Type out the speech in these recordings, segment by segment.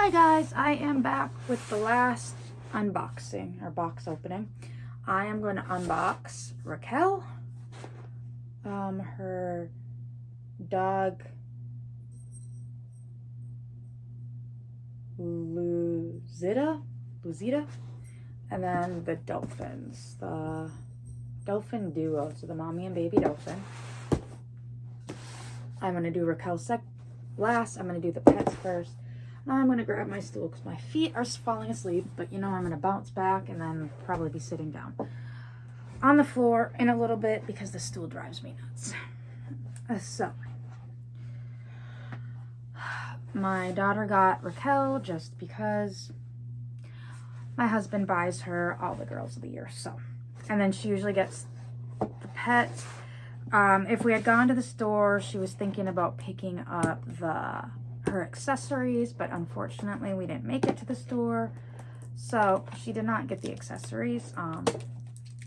Hi guys, I am back with the last unboxing or box opening. I am going to unbox Raquel, her dog Luzita, and then the dolphins, the dolphin duo, so the mommy and baby dolphin. I'm going to do Raquel last. I'm going to do the pets first. Now I'm going to grab my stool because my feet are falling asleep, but you know I'm going to bounce back and then probably be sitting down on the floor in a little bit because the stool drives me nuts. So, my daughter got Raquel just because my husband buys her all the girls of the year. So, and then she usually gets the pets. If we had gone to the store, she was thinking about picking up her accessories, but unfortunately we didn't make it to the store, so she did not get the accessories, and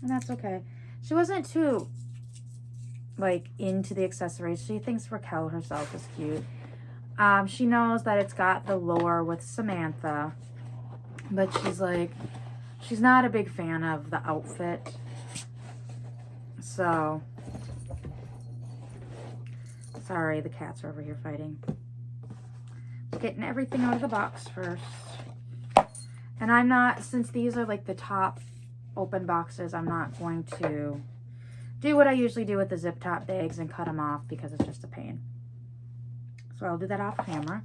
that's okay. She wasn't too into the accessories. She thinks Raquel herself is cute. She knows that it's got the lore with Samantha, but she's not a big fan of the outfit. So sorry, the cats are over here fighting. Getting everything out of the box first. And I'm not, since these are like the top open boxes, I'm not going to do what I usually do with the zip top bags and cut them off because it's just a pain. So I'll do that off camera.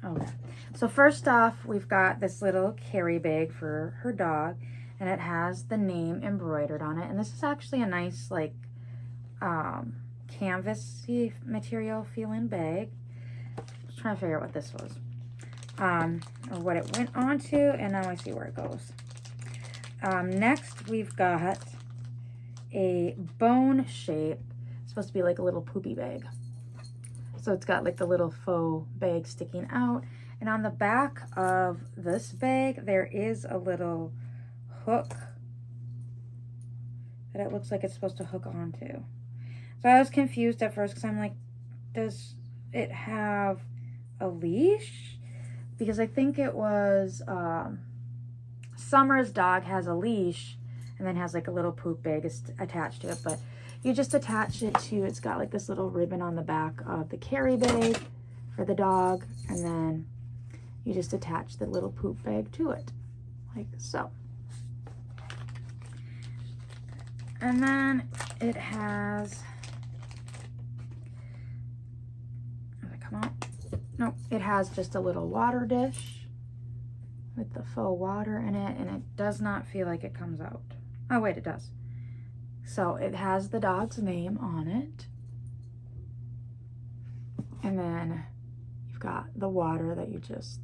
Okay. So first off, we've got this little carry bag for her dog, and it has the name embroidered on it. And this is actually a nice canvasy material feeling bag. Just trying to figure out what this was, or what it went onto, and now I see where it goes. Next we've got a bone shape. It's supposed to be like a little poopy bag. So it's got like the little faux bag sticking out, and on the back of this bag there is a little hook that it looks like it's supposed to hook onto. So I was confused at first because I'm like, does it have a leash? Because I think it was Summer's dog has a leash and then has like a little poop bag attached to it, but you just attach it to, it's got like this little ribbon on the back of the carry bag for the dog, and then you just attach the little poop bag to it, like so. And then it has, come on. Nope, it has just a little water dish with the faux water in it, and it does not feel like it comes out. Oh wait, it does. So it has the dog's name on it, and then you've got the water that you just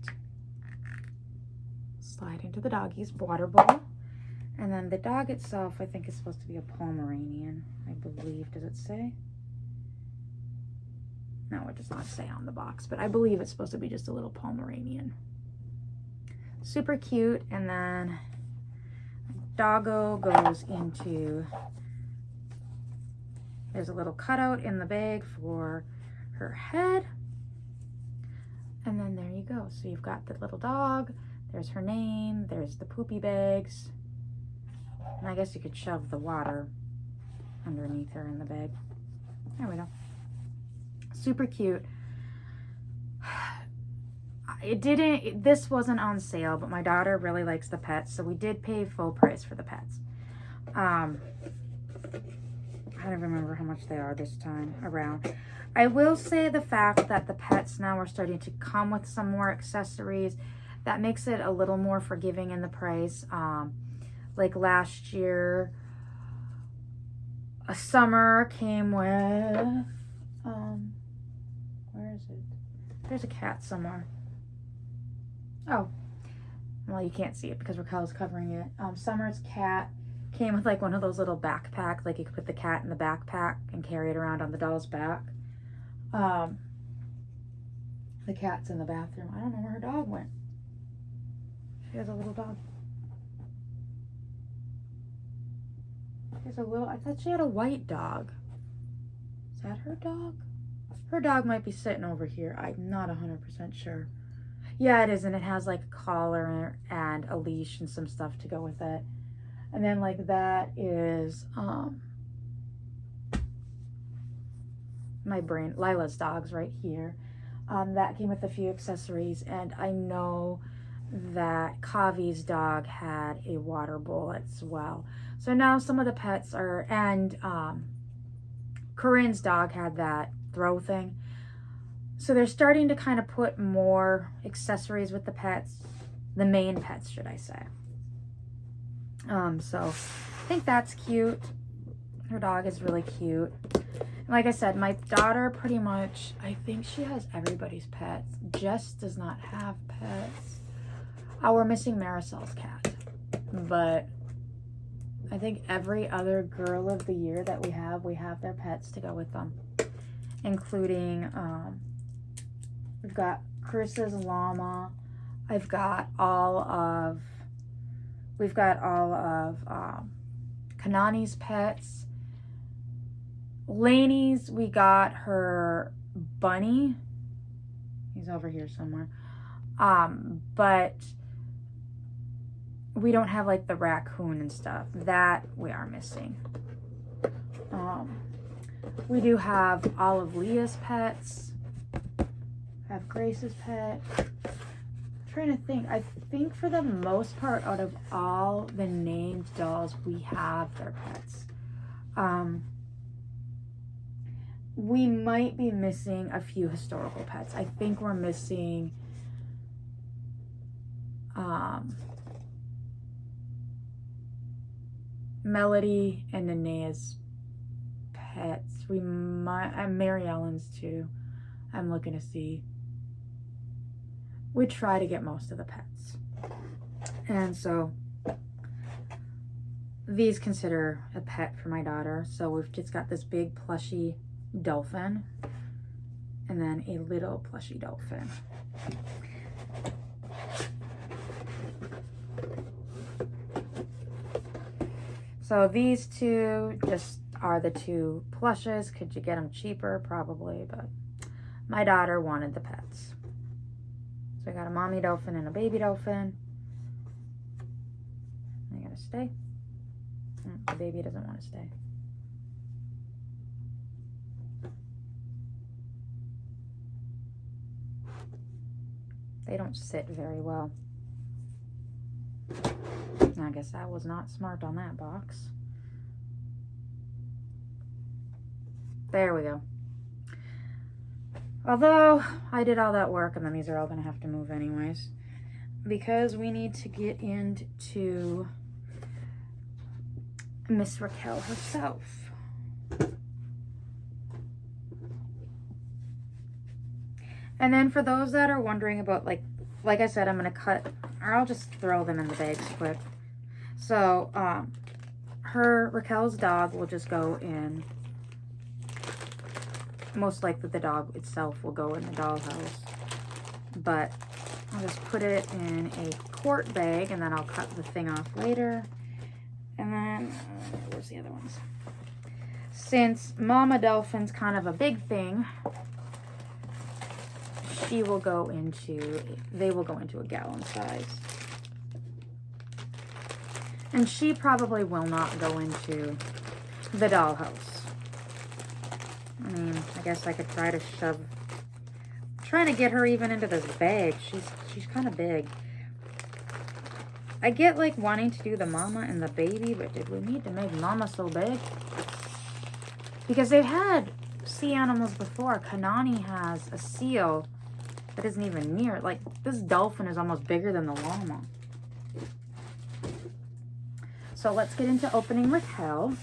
slide into the doggy's water bowl. And then the dog itself, I think, is supposed to be a Pomeranian, I believe. Does it say? No, it does not say on the box, but I believe it's supposed to be just a little Pomeranian. Super cute. And then doggo goes into, there's a little cutout in the bag for her head. And then there you go. So you've got the little dog, there's her name, there's the poopy bags. And I guess you could shove the water underneath her in the bag. There we go. Super cute. This wasn't on sale, but my daughter really likes the pets, so we did pay full price for the pets. I don't remember how much they are this time around. I will say the fact that the pets now are starting to come with some more accessories, that makes it a little more forgiving in the price. Like last year, a summer came with, where is it? There's a cat somewhere. Oh, well, you can't see it because Raquel's covering it. Summer's cat came with like one of those little backpacks, like you could put the cat in the backpack and carry it around on the doll's back. The cat's in the bathroom. I don't know where her dog went. She has a little dog. There's a little, I thought she had a white dog. Is that her dog? Her dog might be sitting over here. I'm not 100% sure. Yeah, it is, and it has like a collar and a leash and some stuff to go with it. And then like that is Lila's dog's right here. That came with a few accessories, and I know that Kavi's dog had a water bowl as well. So now some of the pets are, and Corinne's dog had that throw thing. So they're starting to kind of put more accessories with the pets, the main pets, should I say. So I think that's cute. Her dog is really cute. Like I said, my daughter pretty much, I think she has everybody's pets. Jess does not have pets. Oh, we're missing Marisol's cat. But I think every other girl of the year that we have their pets to go with them. Including, we've got Chris's llama. We've got all of Kanani's pets. Lainey's, we got her bunny. He's over here somewhere. But we don't have like the raccoon and stuff. That we are missing. We do have all of Leah's pets. Have Grace's pet. I'm trying to think. I think for the most part, out of all the named dolls, we have their pets. We might be missing a few historical pets. I think we're missing Melody and Nenea's pets. We might, and Mary Ellen's too. I'm looking to see. We try to get most of the pets. And so these consider a pet for my daughter. So we've just got this big plushy dolphin and then a little plushy dolphin. So these two just are the two plushes. Could you get them cheaper? Probably, but my daughter wanted the pets. So I got a mommy dolphin and a baby dolphin. They gotta stay. The baby doesn't want to stay. They don't sit very well. I guess I was not smart on that box. There we go. Although I did all that work, and then these are all going to have to move anyways, because we need to get into Miss Raquel herself. And then for those that are wondering about, like I said, I'm going to cut, or I'll just throw them in the bags quick. So, Raquel's dog will just go in, most likely the dog itself will go in the dollhouse, but I'll just put it in a quart bag, and then I'll cut the thing off later. And then, where's the other ones? Since Mama Dolphin's kind of a big thing, they will go into a gallon size. And she probably will not go into the dollhouse. I mean, I guess I could try to trying to get her even into this bag. She's kind of big. I get like wanting to do the mama and the baby, but did we need to make mama so big? Because they've had sea animals before. Kanani has a seal that isn't even near. Like, this dolphin is almost bigger than the llama. So let's get into opening Raquel.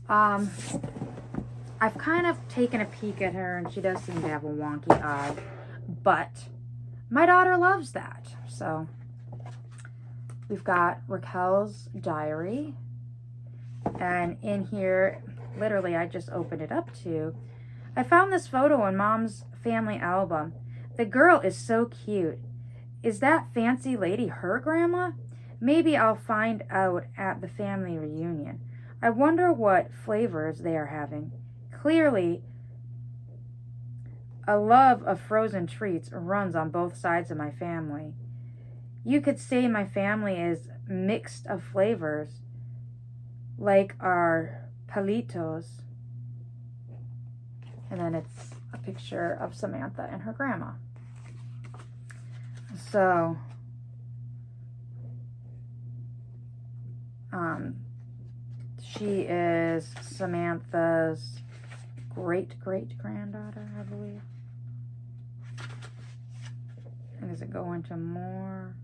I've kind of taken a peek at her, and she does seem to have a wonky eye, but my daughter loves that. So we've got Raquel's diary, and in here, literally, I just opened it up to. I found this photo in Mom's family album. The girl is so cute. Is that fancy lady her grandma? Maybe I'll find out at the family reunion. I wonder what flavors they are having. Clearly, A love of frozen treats runs on both sides of my family. You could say my family is mixed of flavors, like our palitos. And then it's a picture of Samantha and her grandma. So, she is Samantha's great-great-granddaughter, I believe. And does it go into more?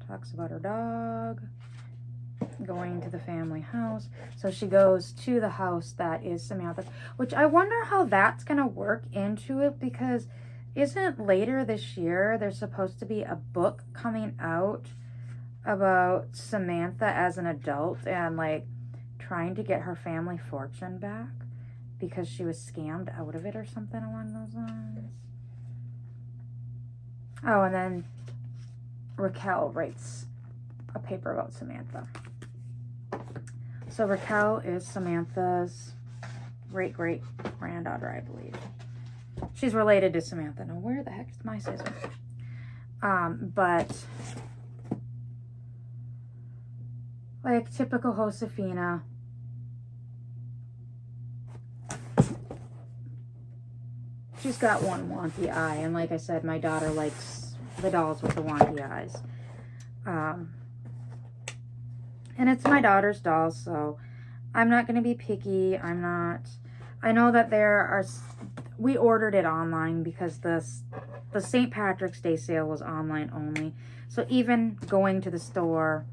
Talks about her dog going to the family house. So she goes to the house that is Samantha's, which I wonder how that's going to work into it, because isn't later this year there's supposed to be a book coming out about Samantha as an adult and like trying to get her family fortune back because she was scammed out of it or something along those lines. Oh, and then Raquel writes a paper about Samantha. So Raquel is Samantha's great-great-granddaughter, I believe. She's related to Samantha. Now, where the heck is my scissors? But like typical Josefina, she's got one wonky eye. And like I said, my daughter likes the dolls with the wonky eyes. And it's my daughter's doll, so I'm not going to be picky. I know that we ordered it online because the St. Patrick's Day sale was online only. So even going to the store,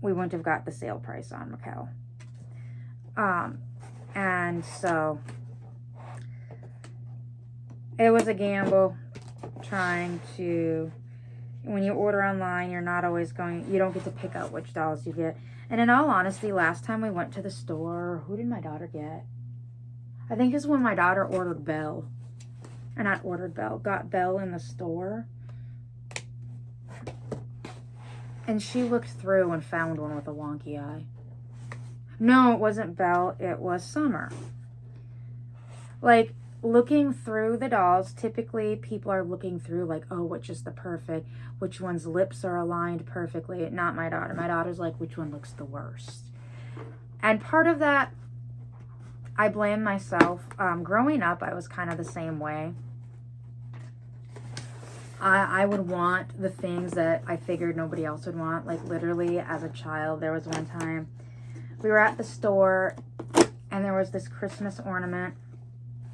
we wouldn't have got the sale price on Raquel. And so it was a gamble trying to, when you order online, you don't get to pick out which dolls you get. And in all honesty, last time we went to the store, who did my daughter get? I think it's when my daughter ordered Belle. Or not ordered Belle, got Belle in the store. And she looked through and found one with a wonky eye. No, it wasn't Belle, it was Summer. Like, looking through the dolls, typically people are looking through like, oh, which is the perfect, which one's lips are aligned perfectly. Not my daughter. My daughter's like, which one looks the worst? And part of that, I blame myself. Growing up, I was kind of the same way. I would want the things that I figured nobody else would want. Like literally as a child, there was one time we were at the store and there was this Christmas ornament.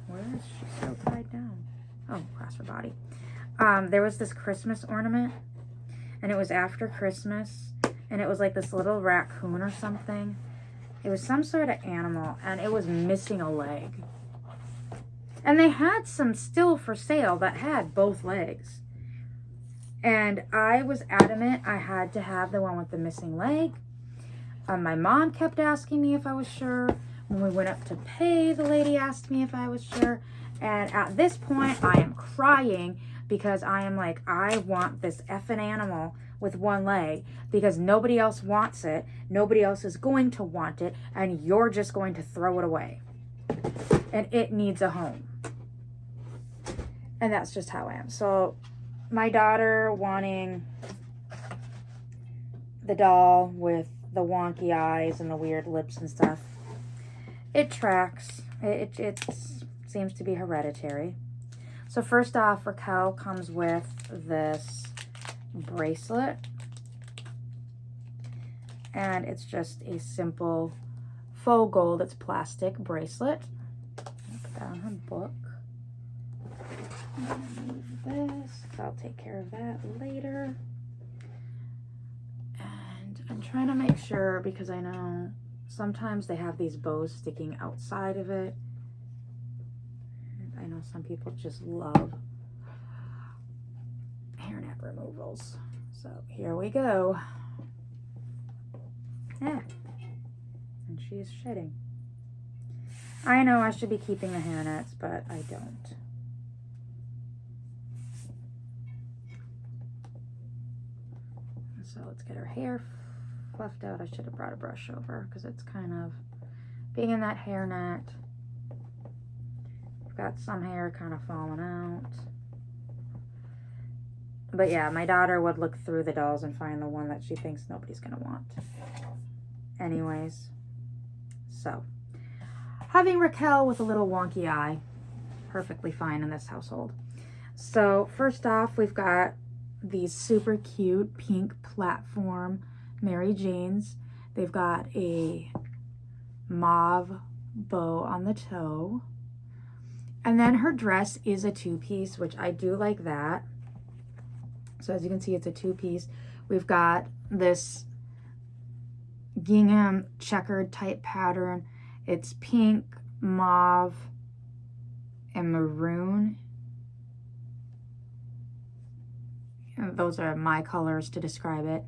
Where is she so tied down? Oh, across her body. There was this Christmas ornament, and it was after Christmas, and it was like this little raccoon or something. It was some sort of animal, and it was missing a leg. And they had some still for sale that had both legs. And I was adamant I had to have the one with the missing leg. My mom kept asking me if I was sure. When we went up to pay, the lady asked me if I was sure. And at this point, I am crying because I am like, I want this effing animal with one leg because nobody else wants it. Nobody else is going to want it. And you're just going to throw it away. And it needs a home. And that's just how I am. So my daughter wanting the doll with the wonky eyes and the weird lips and stuff. It tracks. It seems to be hereditary. So first off, Raquel comes with this bracelet. And it's just a simple faux gold. It's plastic bracelet. Put that on her book. This. I'll take care of that later. And I'm trying to make sure because I know sometimes they have these bows sticking outside of it. And I know some people just love hairnet removals. So here we go. Yeah. And she's shedding. I know I should be keeping the hairnets, but I don't. So let's get her hair fluffed out. I should have brought a brush over because it's kind of being in that hairnet. I've got some hair kind of falling out. But yeah, my daughter would look through the dolls and find the one that she thinks nobody's going to want. Anyways, so having Raquel with a little wonky eye, perfectly fine in this household. So first off, we've got these super cute pink platform Mary Janes. They've got a mauve bow on the toe. And then her dress is a two-piece, which I do like that. So as you can see, it's a two-piece. We've got this gingham checkered type pattern. It's pink, mauve, and maroon. And those are my colors to describe it.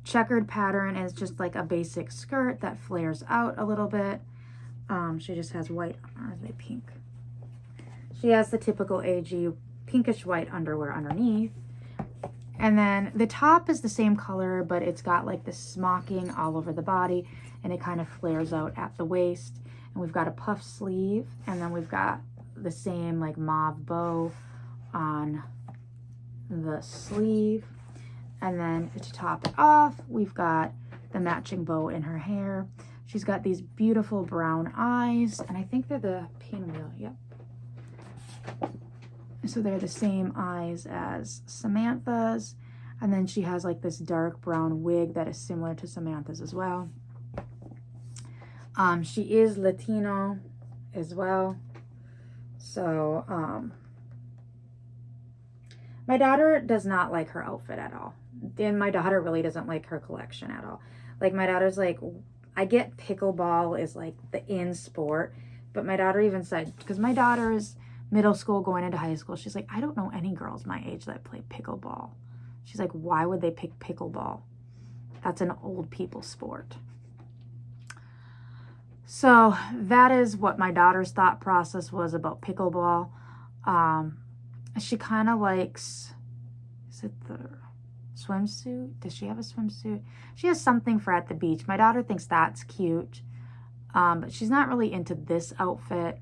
Checkered pattern is just like a basic skirt that flares out a little bit. She just has white, or are they pink? She has the typical AG pinkish white underwear underneath. And then the top is the same color, but it's got like this smocking all over the body, and it kind of flares out at the waist. And we've got a puff sleeve, and then we've got the same like mauve bow on the sleeve. And then to top it off, we've got the matching bow in her hair. She's got these beautiful brown eyes, and I think they're the pinwheel, yep. So they're the same eyes as Samantha's. And then she has like this dark brown wig that is similar to Samantha's as well. She is Latino as well. So my daughter does not like her outfit at all. And my daughter really doesn't like her collection at all. Like my daughter's like, I get pickleball is like the in sport. But my daughter even said, because my daughter is middle school going into high school, she's like, I don't know any girls my age that play pickleball. She's like, why would they pick pickleball? That's an old people sport. So that is what my daughter's thought process was about pickleball. She kind of likes, is it the swimsuit? Does she have a swimsuit? She has something for at the beach. My daughter thinks that's cute, but she's not really into this outfit.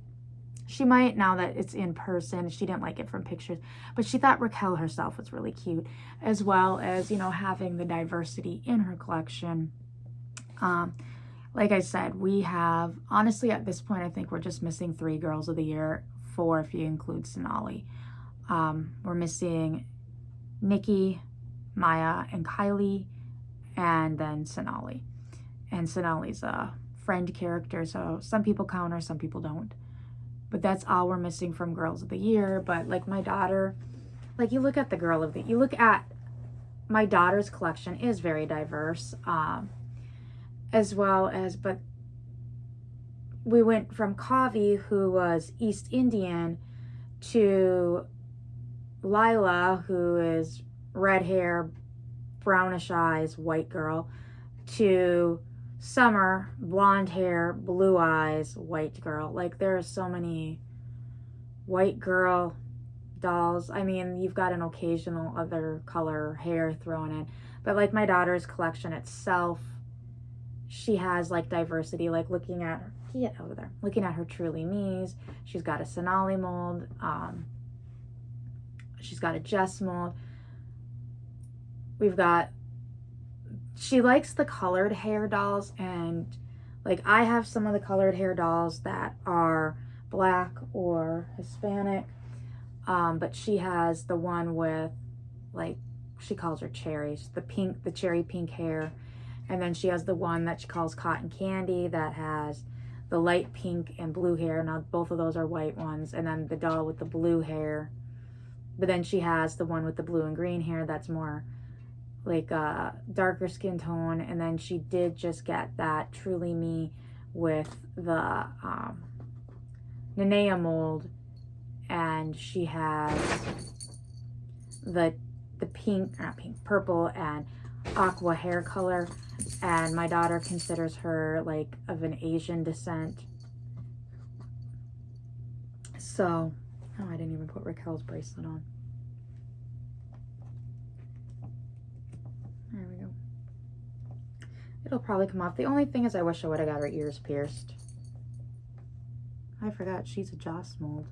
She might now that it's in person. She didn't like it from pictures, but she thought Raquel herself was really cute, as well as, you know, having the diversity in her collection. Like I said, we have, honestly, at this point, I think we're just missing 3 girls of the year, 4 if you include Sonali. We're missing Nikki, Maya, and Kylie, and then Sonali. And Sonali's a friend character, so some people count her, some people don't. But that's all we're missing from girls of the year. But like my daughter, like you look at the girl of the, you look at my daughter's collection is very diverse, as well as, but we went from Kavi, who was East Indian, to Lila, who is red hair, brownish eyes, white girl, to Summer, blonde hair, blue eyes, white girl. Like there are so many white girl dolls. I mean, you've got an occasional other color hair thrown in, but like my daughter's collection itself, she has like diversity. Like looking at her, get over there, looking at her Truly Me's, she's got a Sonali mold, she's got a Jess mold. We've got, she likes the colored hair dolls, and like I have some of the colored hair dolls that are black or Hispanic, but she has the one with, like, she calls her cherries, the cherry pink hair, and then she has the one that she calls cotton candy that has the light pink and blue hair. Now both of those are white ones, and then the doll with the blue hair, but then she has the one with the blue and green hair that's more like a darker skin tone. And then she did just get that Truly Me with the Nenea mold, and she has the pink, not pink, purple and aqua hair color, and my daughter considers her like of an Asian descent. So, oh, I didn't even put Raquel's bracelet on. There we go. It'll probably come off. The only thing is I wish I would have got her ears pierced. I forgot she's a Joss mold.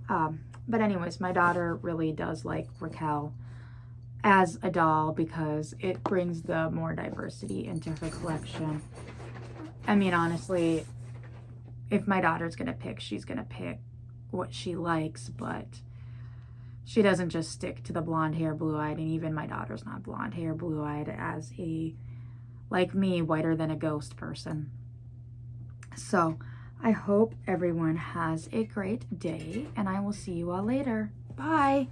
But anyways, my daughter really does like Raquel as a doll because it brings the more diversity into her collection. I mean, honestly, if my daughter's gonna pick, she's gonna pick what she likes, but she doesn't just stick to the blonde hair, blue-eyed, and even my daughter's not blonde hair, blue-eyed as a, like me, whiter than a ghost person. So I hope everyone has a great day, and I will see you all later. Bye.